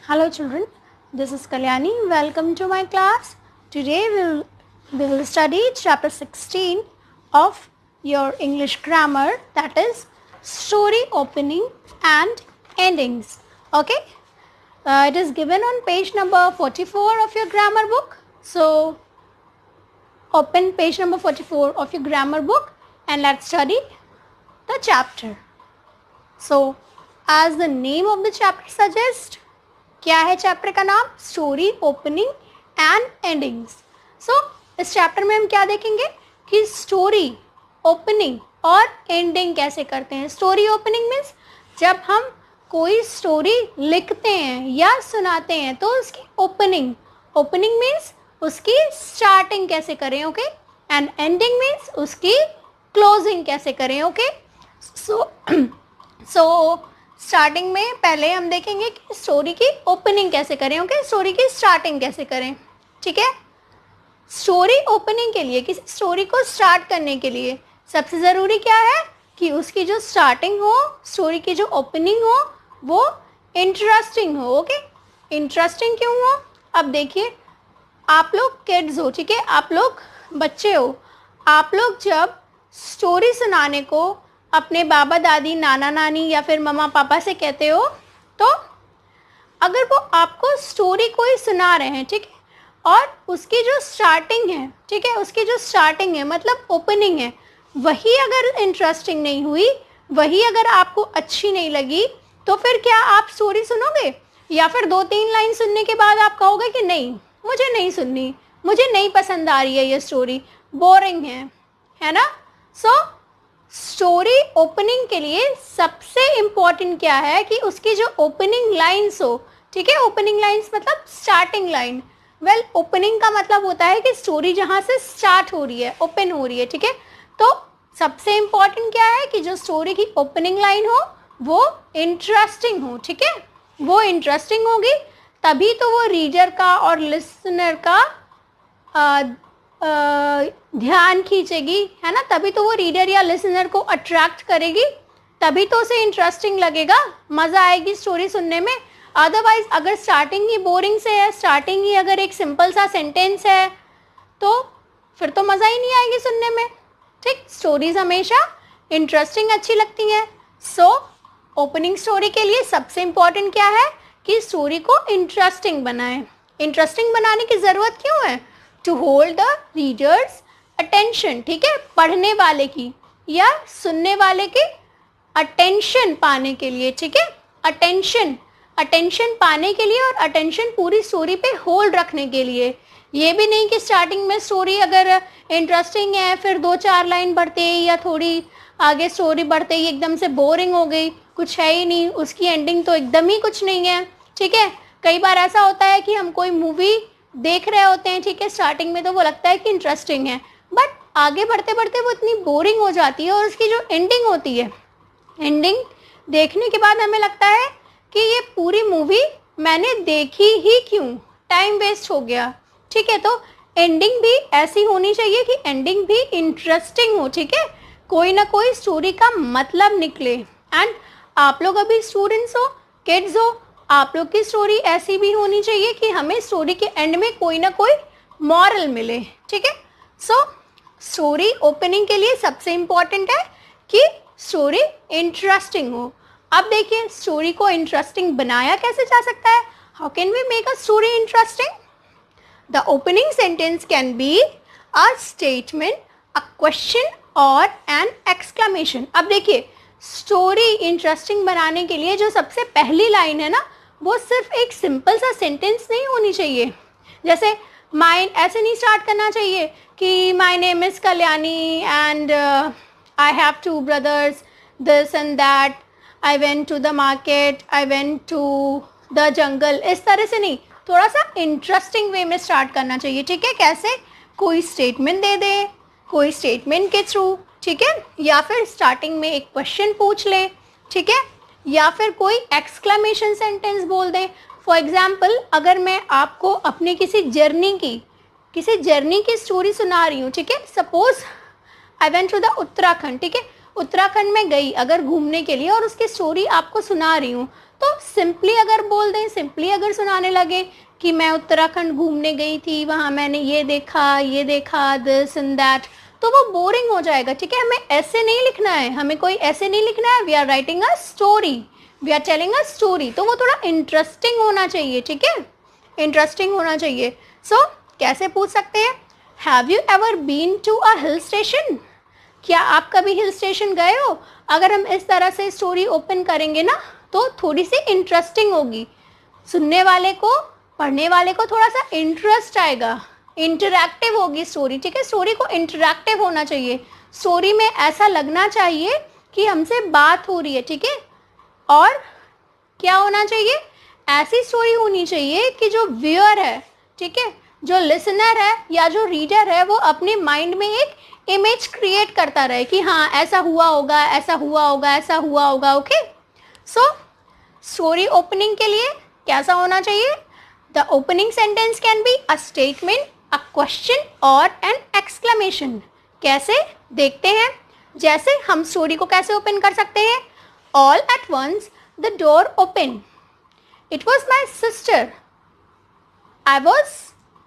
Hello children, this is Kalyani. Welcome to my class. Today we will study chapter 16 of your English grammar, that is story opening and endings. Okay, it is given on page number 44 of your grammar book. So open page number 44 of your grammar book and let's study the chapter. So as the name of the chapter suggests, क्या है chapter का नाम? Story opening and endings. So इस chapter में हम क्या देखेंगे कि स्टोरी ओपनिंग और एंडिंग कैसे करते हैं. स्टोरी ओपनिंग मीन्स जब हम कोई स्टोरी लिखते हैं या सुनाते हैं तो उसकी ओपनिंग मीन्स उसकी स्टार्टिंग कैसे करें. ओके, एंड एंडिंग मीन्स उसकी क्लोजिंग कैसे करें. ओके, सो स्टार्टिंग में पहले हम देखेंगे कि स्टोरी की ओपनिंग कैसे करें. ओके, स्टोरी की स्टार्टिंग कैसे करें. ठीक है, स्टोरी ओपनिंग के लिए, किसी स्टोरी को स्टार्ट करने के लिए सबसे ज़रूरी क्या है कि उसकी जो स्टार्टिंग हो, स्टोरी की जो ओपनिंग हो वो इंटरेस्टिंग हो. ओके, इंटरेस्टिंग क्यों हो? अब देखिए, आप लोग किड्स हो, ठीक है, आप लोग बच्चे हो. आप लोग जब स्टोरी सुनाने को अपने बाबा दादी, नाना नानी या फिर मम्मा पापा से कहते हो, तो अगर वो आपको स्टोरी कोई सुना रहे हैं, ठीक है, और उसकी जो स्टार्टिंग है, ठीक है, उसकी जो स्टार्टिंग है मतलब ओपनिंग है, वही अगर इंटरेस्टिंग नहीं हुई, वही अगर आपको अच्छी नहीं लगी, तो फिर क्या आप स्टोरी सुनोगे? या फिर 2-3 लाइन सुनने के बाद आप कहोगे कि नहीं, मुझे नहीं सुननी, मुझे नहीं पसंद आ रही है ये स्टोरी, बोरिंग है ना. सो स्टोरी ओपनिंग के लिए सबसे इम्पॉर्टेंट क्या है कि उसकी जो ओपनिंग लाइन्स हो, ठीक है, ओपनिंग लाइन्स मतलब स्टार्टिंग लाइन. वेल, ओपनिंग का मतलब होता है कि स्टोरी जहाँ से स्टार्ट हो रही है, ओपन हो रही है, ठीक है. तो सबसे इम्पॉर्टेंट क्या है कि जो स्टोरी की ओपनिंग लाइन हो वो इंटरेस्टिंग हो. ठीक है, वो इंटरेस्टिंग होगी तभी तो वो रीडर का और लिसनर का ध्यान खींचेगी, है ना. तभी तो वो रीडर या लिसनर को अट्रैक्ट करेगी, तभी तो उसे इंटरेस्टिंग लगेगा, मज़ा आएगी स्टोरी सुनने में. अदरवाइज अगर स्टार्टिंग ही बोरिंग से है, स्टार्टिंग ही अगर एक सिंपल सा सेंटेंस है, तो फिर तो मज़ा ही नहीं आएगी सुनने में. ठीक, स्टोरीज हमेशा इंटरेस्टिंग अच्छी लगती हैं. सो ओपनिंग स्टोरी के लिए सबसे इम्पॉर्टेंट क्या है कि स्टोरी को इंटरेस्टिंग बनाएं. इंटरेस्टिंग बनाने की ज़रूरत क्यों है? To hold the reader's attention, ठीक है, पढ़ने वाले की या सुनने वाले की अटेंशन पाने के लिए. ठीक है, अटेंशन पाने के लिए और अटेंशन पूरी स्टोरी पे होल्ड रखने के लिए. ये भी नहीं कि स्टार्टिंग में स्टोरी अगर इंटरेस्टिंग है, फिर 2-4 लाइन बढ़ते ही या थोड़ी आगे स्टोरी बढ़ते ही एकदम से बोरिंग हो गई, कुछ है ही नहीं, उसकी एंडिंग तो एकदम ही कुछ नहीं है. ठीक है, कई बार ऐसा होता है कि हम कोई मूवी देख रहे होते हैं, ठीक है, स्टार्टिंग में तो वो लगता है कि इंटरेस्टिंग है, बट आगे बढ़ते बढ़ते वो इतनी बोरिंग हो जाती है और उसकी जो एंडिंग होती है, एंडिंग देखने के बाद हमें लगता है कि ये पूरी मूवी मैंने देखी ही क्यों, टाइम वेस्ट हो गया. ठीक है, तो एंडिंग भी ऐसी होनी चाहिए कि एंडिंग भी इंटरेस्टिंग हो. ठीक है, कोई ना कोई स्टोरी का मतलब निकले. एंड आप लोग अभी स्टूडेंट्स हो, किड्स हो, आप लोग की स्टोरी ऐसी भी होनी चाहिए कि हमें स्टोरी के एंड में कोई ना कोई मॉरल मिले. ठीक है, सो स्टोरी ओपनिंग के लिए सबसे इम्पॉर्टेंट है कि स्टोरी इंटरेस्टिंग हो. अब देखिए, स्टोरी को इंटरेस्टिंग बनाया कैसे जा सकता है. How can we make a story interesting? The opening sentence can be a statement, a question और एन एक्सक्लेमेशन. अब देखिए, स्टोरी इंटरेस्टिंग बनाने के लिए जो सबसे पहली लाइन है ना, वो सिर्फ एक सिंपल सा सेंटेंस नहीं होनी चाहिए. जैसे माई, ऐसे नहीं स्टार्ट करना चाहिए कि my name is Kalyani and I have 2 brothers, this and that, I went to the market, I went to the jungle. इस तरह से नहीं, थोड़ा सा इंटरेस्टिंग वे में स्टार्ट करना चाहिए. ठीक है, कैसे? कोई स्टेटमेंट दे दे, कोई स्टेटमेंट के थ्रू, ठीक है, या फिर स्टार्टिंग में एक क्वेश्चन पूछ ले. ठीक है, या फिर कोई एक्सक्लेमेशन सेंटेंस बोल दें. फॉर एग्जाम्पल, अगर मैं आपको अपने किसी जर्नी की स्टोरी सुना रही हूँ, ठीक है, suppose I went to the Uttarakhand. ठीक है, उत्तराखंड में गई अगर घूमने के लिए और उसकी स्टोरी आपको सुना रही हूँ, तो सिंपली अगर बोल दें, सिंपली अगर सुनाने लगे कि मैं उत्तराखंड घूमने गई थी, वहाँ मैंने ये देखा, दिस एंड दैट, तो वो बोरिंग हो जाएगा। ठीक है, हमें ऐसे नहीं लिखना है, हमें कोई ऐसे नहीं लिखना है। We are writing a story, we are telling a story, तो वो थोड़ा इंटरेस्टिंग होना चाहिए। ठीक है, इंटरेस्टिंग होना चाहिए। सो कैसे पूछ सकते हैं, have you ever been to a hill station? क्या आप कभी हिल स्टेशन गए हो? अगर हम इस तरह से स्टोरी ओपन करेंगे ना, तो थोड़ी सी इंटरेस्टिंग होगी, सुनने वाले को, पढ़ने वाले को थोड़ा सा इंटरेस्ट आएगा, इंटरैक्टिव होगी स्टोरी। ठीक है, स्टोरी को इंटरैक्टिव होना चाहिए, स्टोरी में ऐसा लगना चाहिए कि हमसे बात हो रही है। ठीक है, और क्या होना चाहिए, ऐसी स्टोरी होनी चाहिए कि जो व्यूअर है, ठीक है, जो लिसनर है या जो रीडर है, वो अपने माइंड में एक इमेज क्रिएट करता रहे कि हाँ ऐसा हुआ होगा, ऐसा हुआ होगा, ऐसा हुआ होगा। ओके, सो स्टोरी ओपनिंग के लिए कैसा होना चाहिए, the opening sentence can be a statement, a question और एन एक्सक्लेमेशन। कैसे देखते हैं, जैसे हम स्टोरी को कैसे ओपन कर सकते हैं, all at once the door open, it was my sister, I was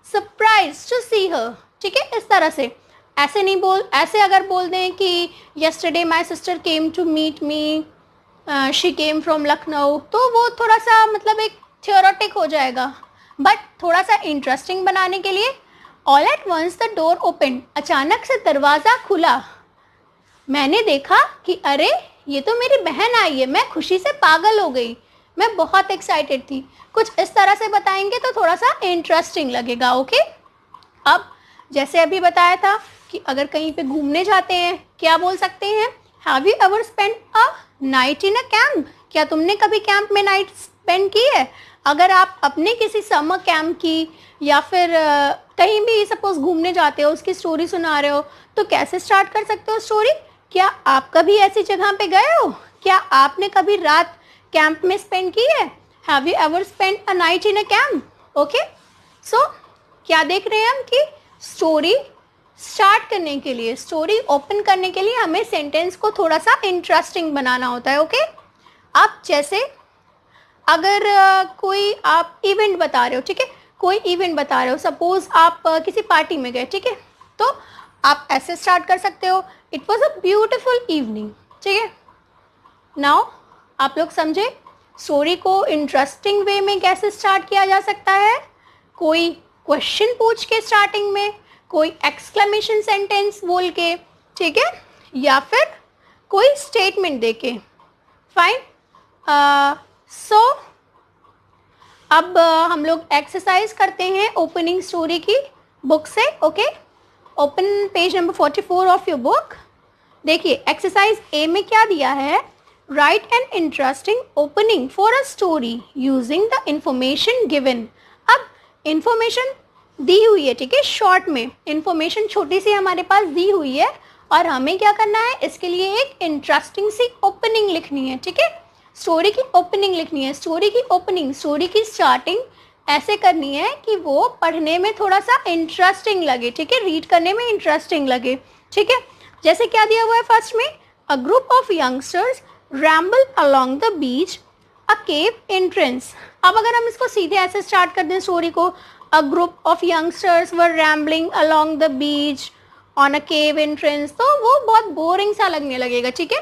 surprise to see her. ठीक है, इस तरह से, ऐसे नहीं बोल, ऐसे अगर बोल दें कि yesterday my sister came to meet me, she came from Lucknow, तो वो थोड़ा सा मतलब एक थियोरेटिक हो जाएगा। बट थोड़ा सा इंटरेस्टिंग बनाने के लिए all at once the door opened, अचानक से दरवाज़ा खुला, मैंने देखा कि अरे ये तो मेरी बहन आई है, मैं खुशी से पागल हो गई, मैं बहुत एक्साइटेड थी। कुछ इस तरह से बताएंगे तो थोड़ा सा इंटरेस्टिंग लगेगा। ओके, अब जैसे अभी बताया था कि अगर कहीं पे घूमने जाते हैं, क्या बोल सकते हैं, have you ever spend a night in a camp? क्या तुमने कभी कैंप में नाइट स्पेंड की है? अगर आप अपने किसी समर कैंप की या फिर कहीं भी सपोज घूमने जाते हो, उसकी स्टोरी सुना रहे हो, तो कैसे स्टार्ट कर सकते हो स्टोरी? क्या आप कभी ऐसी जगह पे गए हो? क्या आपने कभी रात कैंप में स्पेंड की है? Have you ever spend a night in a camp? Okay, so क्या देख रहे हैं हम कि स्टोरी स्टार्ट करने के लिए, स्टोरी ओपन करने के लिए हमें सेंटेंस को थोड़ा सा इंटरेस्टिंग बनाना होता है। ओके, आप जैसे अगर कोई आप इवेंट बता रहे हो, ठीक है, कोई इवेंट बता रहे हो, सपोज आप किसी पार्टी में गए, ठीक है, तो आप ऐसे स्टार्ट कर सकते हो, it was a beautiful evening. ठीक है, नाउ आप लोग समझे स्टोरी को इंटरेस्टिंग वे में कैसे स्टार्ट किया जा सकता है। कोई क्वेश्चन पूछ के स्टार्टिंग में, कोई एक्सक्लेमेशन सेंटेंस बोल के, ठीक है, या फिर कोई स्टेटमेंट दे के। फाइन, सो अब हम लोग एक्सरसाइज करते हैं ओपनिंग स्टोरी की बुक से। Okay, open page number 44 of your book. देखिए एक्सरसाइज ए में क्या दिया है, right an interesting opening for a story using the information given. अब इंफॉर्मेशन दी हुई है, ठीक है, शॉर्ट में इंफॉर्मेशन छोटी सी हमारे पास दी हुई है और हमें क्या करना है, इसके लिए एक इंटरेस्टिंग सी ओपनिंग लिखनी है। ठीक है, स्टोरी की ओपनिंग लिखनी है, स्टोरी की ओपनिंग, स्टोरी की स्टार्टिंग ऐसे करनी है कि वो पढ़ने में थोड़ा सा इंटरेस्टिंग लगे। ठीक है, रीड करने में इंटरेस्टिंग लगे। ठीक है, जैसे क्या दिया हुआ है फर्स्ट में, अ group of youngsters ramble along the beach, a cave entrance. अब अगर हम इसको सीधे ऐसे स्टार्ट कर दें स्टोरी को, a group of youngsters were rambling along the beach on a cave entrance, तो वो बहुत बोरिंग सा लगने लगेगा। ठीक है,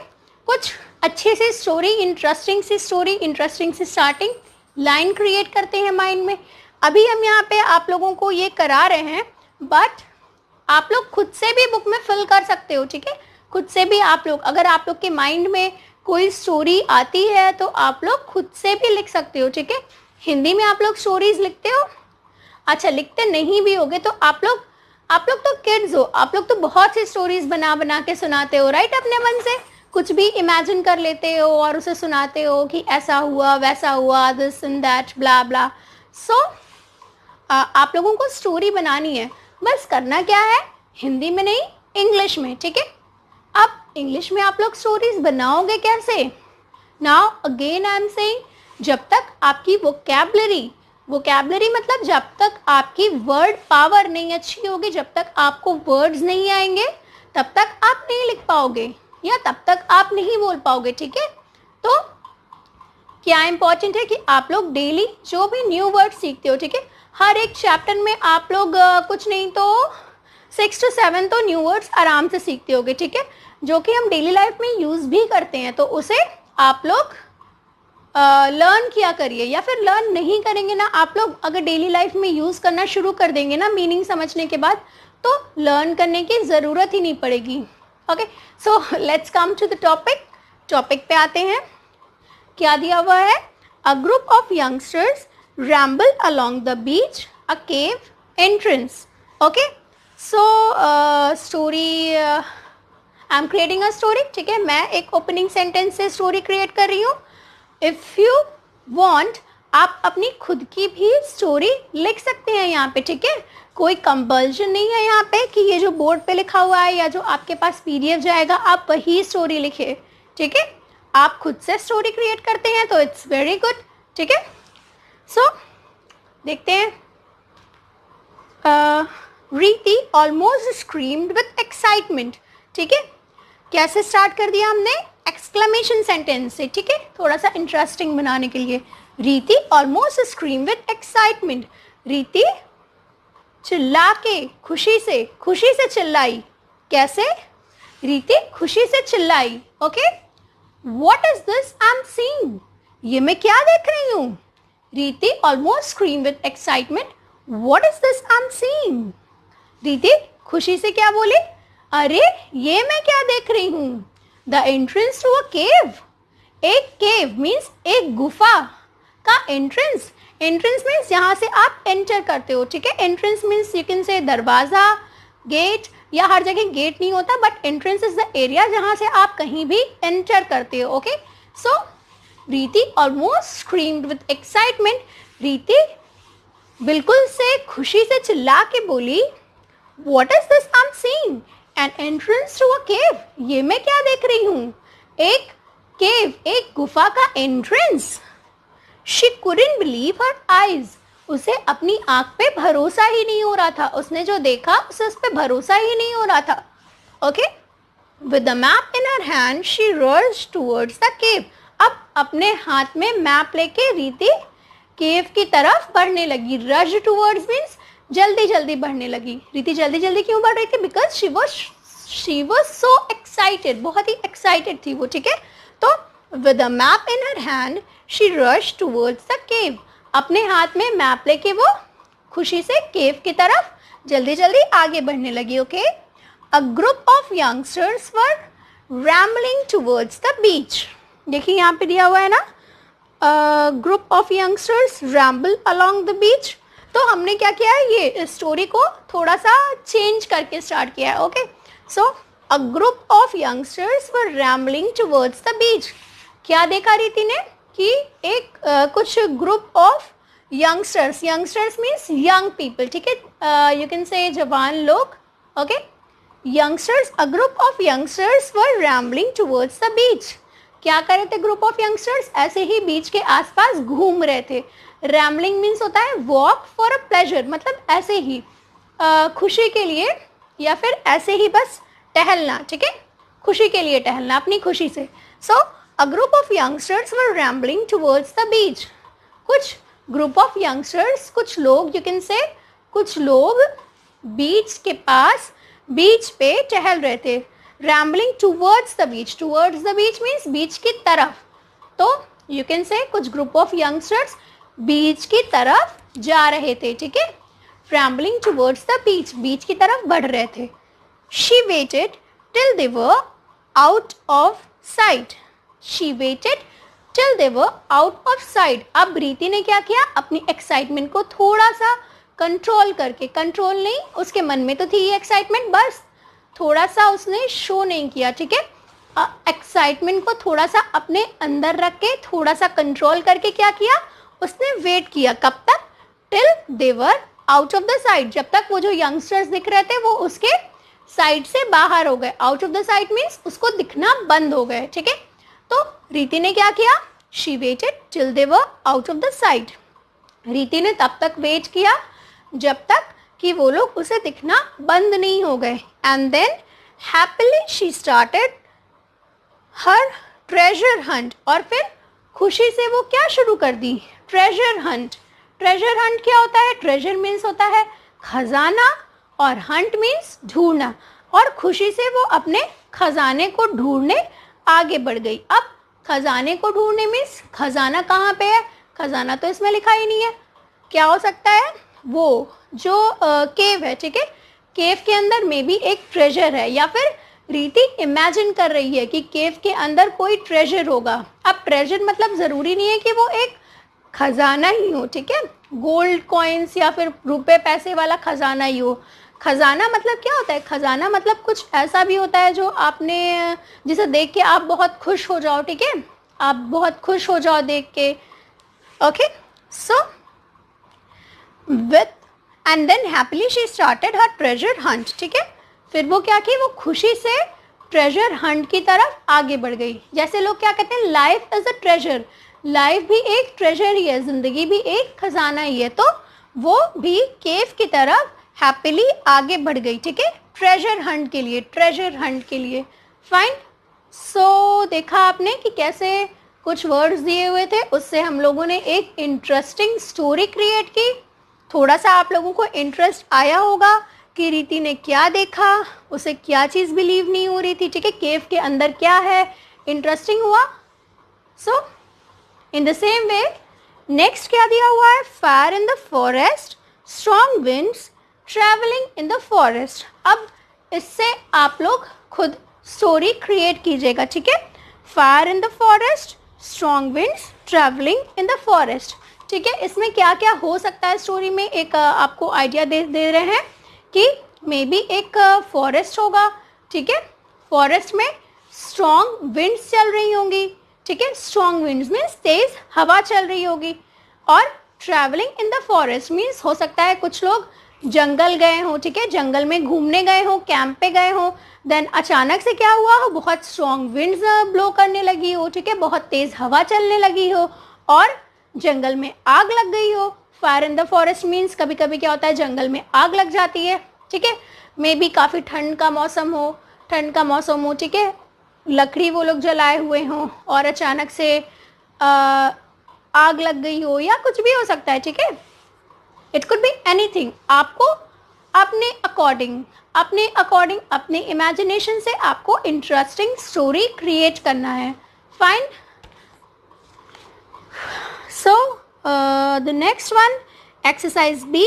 कुछ अच्छी सी स्टोरी, इंटरेस्टिंग सी स्टोरी, इंटरेस्टिंग सी स्टार्टिंग लाइन क्रिएट करते हैं माइंड में। अभी हम यहाँ पे आप लोगों को ये करा रहे हैं, बट आप लोग खुद से भी बुक में फिल कर सकते हो। ठीक है, खुद से भी आप लोग, अगर आप लोग के माइंड में कोई स्टोरी आती है तो आप लोग खुद से भी लिख सकते हो। ठीक है, हिंदी में आप लोग स्टोरीज लिखते हो, अच्छा लिखते नहीं भी होगे तो आप लोग तो किड्स हो, आप लोग तो बहुत सी स्टोरीज बना बना के सुनाते हो, राइट, अपने मन से कुछ भी इमेजिन कर लेते हो और उसे सुनाते हो कि ऐसा हुआ, वैसा हुआ, दिस एंड दैट, ब्ला ब्ला। सो आप लोगों को स्टोरी बनानी है, बस करना क्या है, हिंदी में नहीं, इंग्लिश में। ठीक है, अब इंग्लिश में आप लोग स्टोरीज बनाओगे कैसे? Now again I am saying, जब तक आपकी वोकैबलरी मतलब जब तक आपकी वर्ड पावर नहीं अच्छी होगी, जब तक आपको वर्ड्स नहीं आएंगे, तब तक आप नहीं लिख पाओगे। या तब तक आप नहीं बोल पाओगे, ठीक है। तो क्या इंपॉर्टेंट है कि आप लोग डेली जो भी न्यू वर्ड सीखते हो, ठीक है, हर एक चैप्टर में आप लोग कुछ नहीं तो 6 to 7 तो न्यू वर्ड्स आराम से सीखते होगे, ठीक है, जो कि हम डेली लाइफ में यूज़ भी करते हैं। तो उसे आप लोग लर्न किया करिए, या फिर लर्न नहीं करेंगे ना आप लोग, अगर डेली लाइफ में यूज़ करना शुरू कर देंगे ना मीनिंग समझने के बाद, तो लर्न करने की ज़रूरत ही नहीं पड़ेगी। Okay, so let's come to the topic पे आते हैं। क्या दिया हुआ है? A group of youngsters ramble along the beach, a cave entrance. Okay, so story, I am creating a story, ठीक है, मैं एक ओपनिंग सेंटेंस से स्टोरी क्रिएट कर रही हूँ। इफ़ यू वांट, आप अपनी खुद की भी स्टोरी लिख सकते हैं यहाँ पे, ठीक है, कोई कंपल्शन नहीं है यहाँ पे कि ये जो बोर्ड पे लिखा हुआ है या जो आपके पास PDF जाएगा आप वही स्टोरी लिखे, ठीक है। आप खुद से स्टोरी क्रिएट करते हैं तो इट्स वेरी गुड, ठीक है। सो देखते हैं। रीति ऑलमोस्ट स्क्रीम्ड विथ एक्साइटमेंट, ठीक है, कैसे स्टार्ट कर दिया हमने? एक्सक्लेमेशन सेंटेंस से, ठीक है, थोड़ा सा इंटरेस्टिंग बनाने के लिए। रीति ऑलमोस्ट स्क्रीम विथ एक्साइटमेंट, रीति चिल्ला के, खुशी से चिल्लाई। कैसे? रीति खुशी से चिल्लाई। Okay, what is this I am seeing, ये मैं क्या देख रही हूँ? रीति almost scream with excitement, what is this I am seeing. रीति खुशी से क्या बोली? अरे ये मैं क्या देख रही हूँ? द एंट्रेंस टू अ केव, एक केव मीन्स एक गुफा का एंट्रेंस। एंट्रेंस मीन्स यहाँ से आप एंटर करते हो, ठीक है। Entrance means you can say दरवाज़ा, गेट, या हर जगह गेट नहीं होता, but entrance is the area जहाँ से आप कहीं भी एंटर करते हो। ओके, सो रीति ऑलमोस्ट स्क्रीम्ड विथ एक्साइटमेंट, रीति बिल्कुल से खुशी से चिल्ला के बोली, what is this I am seeing, an entrance to a cave, ये मैं क्या देख रही हूँ? एक केव, एक गुफा का entrance. She couldn't believe her eyes, उसे अपनी आंख पे भरोसा ही नहीं हो रहा था। उसने जो देखा उसे उस पे भरोसा ही नहीं हो रहा था। Okay, with the map in her hand she rushed towards the cave, अब अपने हाथ में मैप लेके रीति केव की तरफ बढ़ने लगी। रश टूवर्ड्स मीन्स जल्दी जल्दी बढ़ने लगी। रीति जल्दी जल्दी क्यों बढ़ रही थी? Because she was so excited, बहुत ही एक्साइटेड थी वो, ठीक है। तो with the map in her hand she rush towards the cave, अपने हाथ में मैप लेके वो खुशी से केव की तरफ जल्दी जल्दी आगे बढ़ने लगी। Okay, a group of youngsters were rambling towards the beach, देखिए यहाँ पे दिया हुआ है ना, group of youngsters ramble along the बीच। तो हमने क्या किया है, ये स्टोरी को थोड़ा सा चेंज करके स्टार्ट किया है। Okay, so a group of youngsters were rambling towards the बीच। क्या देखा रीति ने कि एक कुछ group of youngsters, youngsters means young people, ठीक है, यू कैन से जवान लोग। Okay, youngsters, a group of youngsters were rambling towards the बीच। क्या कर रहे थे ग्रुप ऑफ यंगस्टर्स? ऐसे ही बीच के आसपास घूम रहे थे। रैम्बलिंग मीन्स होता है वॉक फॉर अ प्लेजर, मतलब ऐसे ही खुशी के लिए, या फिर ऐसे ही बस टहलना, ठीक है, खुशी के लिए टहलना, अपनी खुशी से। So a group of youngsters were rambling towards the beach. कुछ ग्रुप ऑफ यंगस्टर्स, कुछ लोग, यू कैन से कुछ लोग बीच के पास, बीच पे टहल रहे थे। Rambling towards the beach, towards the beach means beach की तरफ। तो यू कैन से कुछ ग्रुप ऑफ यंगस्टर्स बीच की तरफ जा रहे थे, ठीक है, रैम्बलिंग टुवर्ड्स द बीच, बीच की तरफ बढ़ रहे थे। She weighted till they were out of site, she weighted till they were out of site. अब रीति ने क्या किया, अपनी एक्साइटमेंट को थोड़ा सा कंट्रोल करके, कंट्रोल नहीं, उसके मन में तो थी ये एक्साइटमेंट, बस थोड़ा सा उसने शो नहीं किया, ठीक है, एक्साइटमेंट को थोड़ा सा अपने अंदर रख के, थोड़ा सा कंट्रोल करके क्या किया, उसने वेट किया। कब तक? Till they were out of the site, जब तक वो जो यंगस्टर्स दिख रहे थे वो उसके साइड से बाहर हो गए। Out of the site means उसको दिखना बंद हो गए, ठीक है। तो रीति ने क्या किया, she weighted till they were out of the site. रीति ने तब तक वेट किया जब तक कि वो लोग उसे दिखना बंद नहीं हो गए। And then happily she started her treasure hunt, और फिर खुशी से वो क्या शुरू कर दी, ट्रेजर हंट। ट्रेजर हंट क्या होता है, ट्रेजर मीन्स होता है खजाना और हंट मीन्स ढूंढना, और खुशी से वो अपने खजाने को ढूंढने आगे बढ़ गई। अब खजाने को ढूंढने मीन्स खजाना कहाँ पे है, खजाना तो इसमें लिखा ही नहीं है, क्या हो सकता है, वो जो केव है, ठीक है, केव के अंदर मे बी एक ट्रेजर है, या फिर रीति इमेजिन कर रही है कि केव के अंदर कोई ट्रेजर होगा। अब ट्रेजर मतलब ज़रूरी नहीं है कि वो एक खजाना ही हो, ठीक है, गोल्ड कॉइन्स या फिर रुपए पैसे वाला खजाना ही हो। खजाना मतलब क्या होता है, खजाना मतलब कुछ ऐसा भी होता है जो आपने, जिसे देख के आप बहुत खुश हो जाओ, ठीक है, आप बहुत खुश हो जाओ देख के। Okay, so with and then happily she started her treasure hunt, ठीक है, फिर वो क्या की, वो खुशी से ट्रेजर हंट की तरफ आगे बढ़ गई। जैसे लोग क्या कहते हैं, life is a treasure, life भी एक ट्रेजर ही है, जिंदगी भी एक खजाना ही है, तो वो भी केव की तरफ हैप्पीली आगे बढ़ गई, ठीक है, ट्रेजर हंट के लिए, ट्रेजर हंट के लिए। फाइन, सो देखा आपने कि कैसे कुछ वर्ड्स दिए हुए थे, उससे हम लोगों ने एक इंटरेस्टिंग स्टोरी क्रिएट की। थोड़ा सा आप लोगों को इंटरेस्ट आया होगा कि रीति ने क्या देखा, उसे क्या चीज़ बिलीव नहीं हो रही थी, ठीक है, केव के अंदर क्या है, इंटरेस्टिंग हुआ। So in the same way next क्या दिया हुआ है, fire in the forest, strong winds, travelling in the forest. अब इससे आप लोग खुद स्टोरी क्रिएट कीजिएगा, ठीक है, fire in the forest, strong winds, travelling in the forest, ठीक है। इसमें क्या क्या हो सकता है स्टोरी में, एक आपको आइडिया दे रहे हैं कि मे बी एक फॉरेस्ट होगा, ठीक है, फॉरेस्ट में स्ट्रॉन्ग विंड्स चल रही होंगी, ठीक है, स्ट्रॉन्ग विंड्स मीन्स तेज हवा चल रही होगी, और travelling in the forest means हो सकता है कुछ लोग जंगल गए हों, ठीक है, जंगल में घूमने गए हों, कैंप पे गए हों, देन अचानक से क्या हुआ हो, बहुत स्ट्रॉन्ग विंड्स ब्लो करने लगी हो, ठीक है, बहुत तेज हवा चलने लगी हो, और जंगल में आग लग गई हो। Fire in the forest means कभी कभी क्या होता है, जंगल में आग लग जाती है, ठीक है, मे बी काफ़ी ठंड का मौसम हो, ठंड का मौसम हो, ठीक है, लकड़ी वो लोग जलाए हुए हों और अचानक से आग लग गई हो, या कुछ भी हो सकता है, ठीक है, इट कुड बी एनीथिंग। आपको अपने अकॉर्डिंग अपने इमेजिनेशन से आपको इंटरेस्टिंग स्टोरी क्रिएट करना है। Fine, so the next one, exercise B.